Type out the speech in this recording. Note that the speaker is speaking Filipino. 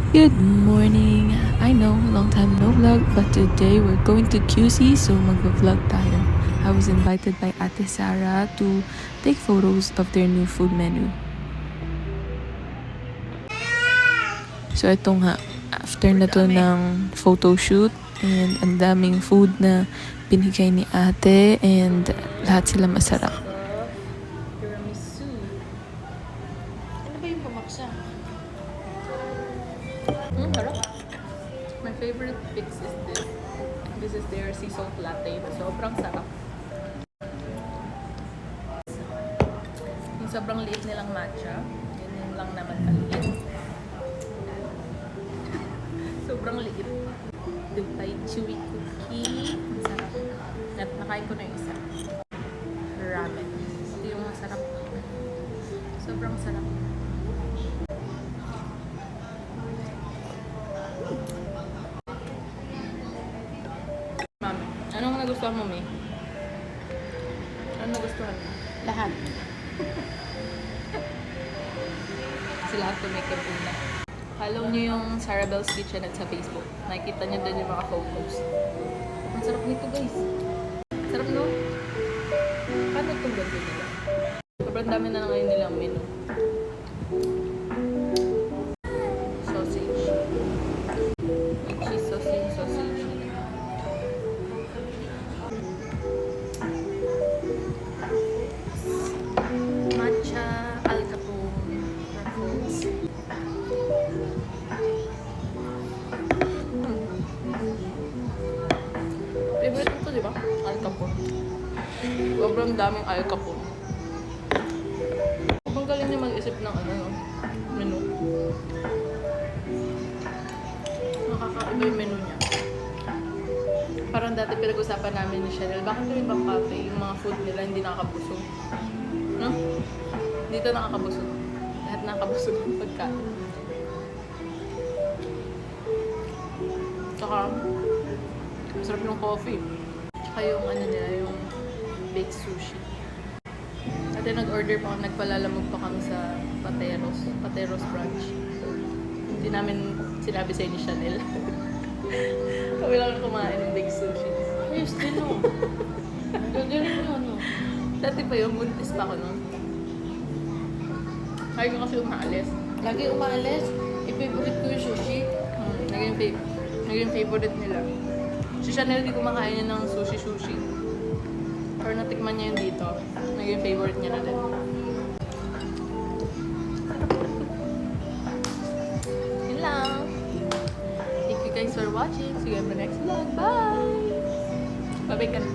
Good morning! I know, long time no vlog, but today we're going to QC, so mag-vlog tayo. I was invited by Ate Sarah to take photos of their new food menu. So ito nga, after na to ng photo shoot, and ang daming food na binigay ni ate, and lahat sila masarap. Tiramisu. Ano ba yung pamaksa? Harap. My favorite fix is this. This is their sea salt latte. Sobrang sarap. Yung sobrang liit nilang matcha. Yun lang naman maliit. Sobrang liit. Dupay chewy cookie. Ang sarap. Nakain ko na yung isa. Ramen. Ito yung masarap. Sobrang sarap. Mami, anong nagustuhan mo, May? Anong nagustuhan mo? Lahat. Kasi lahat tumikip una. Follow nyo yung Sarabelle's Kitchenette sa Facebook. Nakikita nyo doon yung mga photos. Ang sarap nito, guys. Sarap, no? Paano itong ganito nila? Sobrang dami na ngayon nilang menu. Sausage. May cheese sausage. Matcha, Al Capone, Ruffles. Favorite ko to, di ba? Al Capone. Sobrang daming Al Capone. Ang galing niya mag-isip ng menu. Nakakaiba yung menu niya. Parang dati pinag-usapan namin ni Chanel, bakit yung ibang cafe, yung mga food nila hindi nakakabusog? No? Dito nakakabusog. Lahat nakakabusog ng pagkain. Tsaka, masarap yung coffee. Tsaka yung nila, yung baked sushi. Dati nag-order pa, nagpalalamog pa kami sa Pateros branch. Hindi namin sinabi sa ni Chanel. Kami lang kumain ng baked sushi. Ayos din, no? Gagaling yun, no? Dati pa yung buntis pa ako nun. Kaya ko kasi umaalis. Lagi umaalis. I-favorite ko yung sushi. Naging favorite nila. Si Chanel di kumakain niya ng sushi. Or natikman niya yun dito. Naging favorite niya na din. Yun lang. Thank you guys for watching. See you in the next vlog. Bye! Bye-bye ka na.